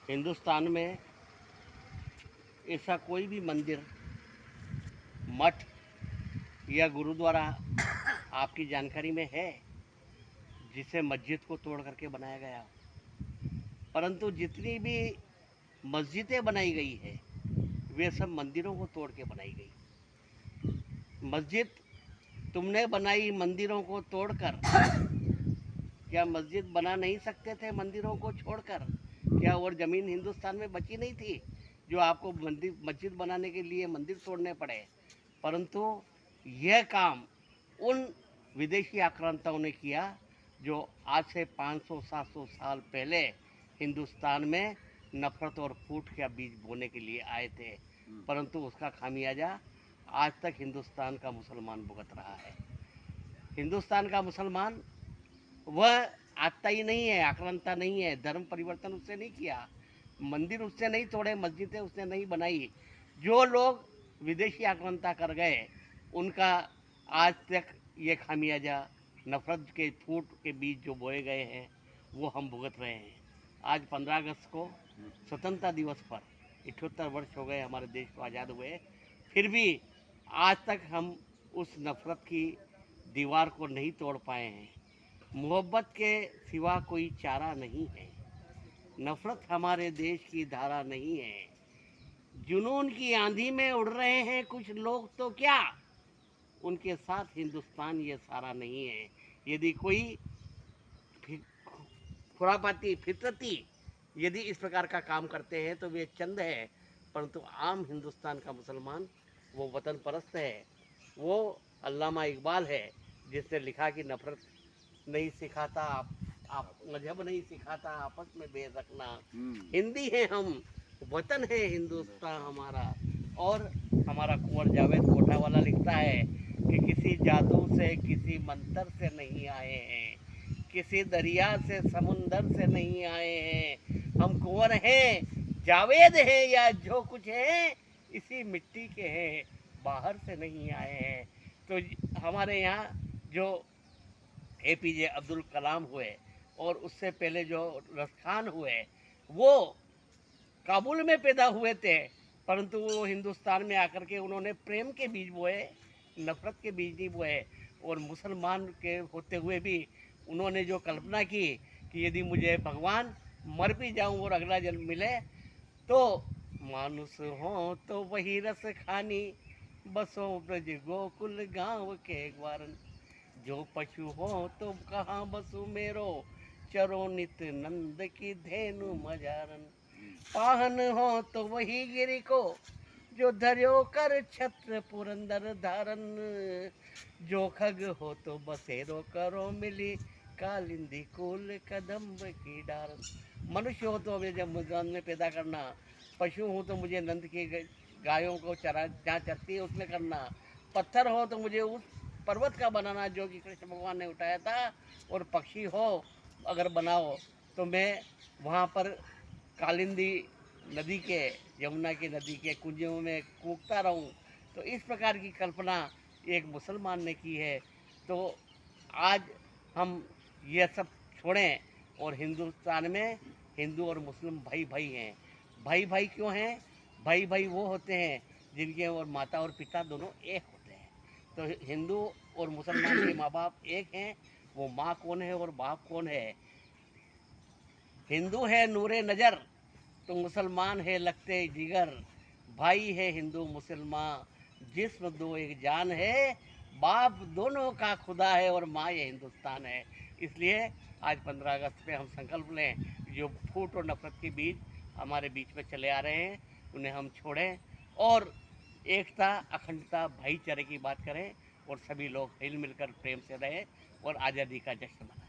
हिंदुस्तान में ऐसा कोई भी मंदिर, मठ या गुरुद्वारा आपकी जानकारी में है जिसे मस्जिद को तोड़ करके बनाया गया? परंतु जितनी भी मस्जिदें बनाई गई है वे सब मंदिरों को तोड़ के बनाई गई। मस्जिद तुमने बनाई मंदिरों को तोड़कर। क्या मस्जिद बना नहीं सकते थे मंदिरों को छोड़कर? क्या और ज़मीन हिंदुस्तान में बची नहीं थी जो आपको मस्जिद बनाने के लिए मंदिर तोड़ने पड़े? परंतु यह काम उन विदेशी आक्रांताओं ने किया जो आज से 500-700 साल पहले हिंदुस्तान में नफरत और फूट का बीज बोने के लिए आए थे। परंतु उसका खामियाजा आज तक हिंदुस्तान का मुसलमान भुगत रहा है। हिंदुस्तान का मुसलमान वह आता ही नहीं है, आक्रांता नहीं है, धर्म परिवर्तन उससे नहीं किया, मंदिर उससे नहीं तोड़े, मस्जिदें उसने नहीं बनाई। जो लोग विदेशी आक्रांता कर गए उनका आज तक ये खामियाजा, नफरत के फूट के बीज जो बोए गए हैं वो हम भुगत रहे हैं। आज 15 अगस्त को स्वतंत्रता दिवस पर 78 वर्ष हो गए हमारे देश को आज़ाद हुए, फिर भी आज तक हम उस नफरत की दीवार को नहीं तोड़ पाए हैं। मोहब्बत के सिवा कोई चारा नहीं है, नफरत हमारे देश की धारा नहीं है। जुनून की आंधी में उड़ रहे हैं कुछ लोग तो क्या, उनके साथ हिंदुस्तान ये सारा नहीं है। यदि कोई खुरापाती फितरती यदि इस प्रकार का काम करते हैं तो वे चंद है, परंतु आम हिंदुस्तान का मुसलमान वो वतन परस्त है। वो अल्लामा इकबाल है जिसने लिखा कि नफरत नहीं सिखाता, आप मजहब नहीं सिखाता, आपस में बैर रखना। हिंदी है हम, वतन है हिंदुस्तान हमारा। और हमारा कुंवर जावेद कोठा वाला लिखता है कि किसी जादू से, किसी मंत्र से नहीं आए हैं, किसी दरिया से, समुंदर से नहीं आए हैं। हम कुंवर हैं, जावेद हैं, या जो कुछ है इसी मिट्टी के हैं, बाहर से नहीं आए हैं। तो हमारे यहाँ जो APJ अब्दुल कलाम हुए और उससे पहले जो रज़ खान हुए वो काबुल में पैदा हुए थे, परंतु वो हिंदुस्तान में आकर के उन्होंने प्रेम के बीज बोए, नफरत के बीज नहीं बोए। और मुसलमान के होते हुए भी उन्होंने जो कल्पना की कि यदि मुझे भगवान मर भी जाऊं और अगला जन्म मिले तो मानुष हो तो वही रस खानी, बसो ब्रज गोकुल गांव के ग्वारन। जो पशु हो तो कहाँ बसु मेरो, चरो नित नंद की धेनु मजारन। पाहन हो तो वही गिरी को, जो धर्यो कर छत्र पुरंदर धारन। जो खग हो तो बसेरो करो मिली, कालिंदी कुल कदम्ब की डारन। मनुष्य हो तो मुझे मैदान में पैदा करना, पशु हो तो मुझे नंद की गायों को चरा जहाँ चरती है उसमें करना, पत्थर हो तो मुझे उस पर्वत का बनाना जो कि कृष्ण भगवान ने उठाया था, और पक्षी हो अगर बनाओ तो मैं वहाँ पर कालिंदी नदी के, यमुना की नदी के कुंजों में कूदता रहूं। तो इस प्रकार की कल्पना एक मुसलमान ने की है। तो आज हम ये सब छोड़ें और हिंदुस्तान में हिंदू और मुस्लिम भाई भाई हैं। भाई भाई क्यों हैं? भाई भाई वो होते हैं जिनके और माता और पिता दोनों एक होते हैं। तो हिंदू और मुसलमान के माँ बाप एक हैं, वो माँ कौन है और बाप कौन है? हिंदू है नूरे नज़र तो मुसलमान है लगते जिगर। भाई है हिंदू मुसलमान, जिस्म दो एक जान है, बाप दोनों का खुदा है और माँ ये हिंदुस्तान है। इसलिए आज 15 अगस्त पे हम संकल्प लें, जो फूट और नफरत के बीज हमारे बीच में चले आ रहे हैं उन्हें हम छोड़ें और एकता, अखंडता, भाईचारे की बात करें और सभी लोग हिल मिलकर प्रेम से रहें और आज़ादी का जश्न मनाएं।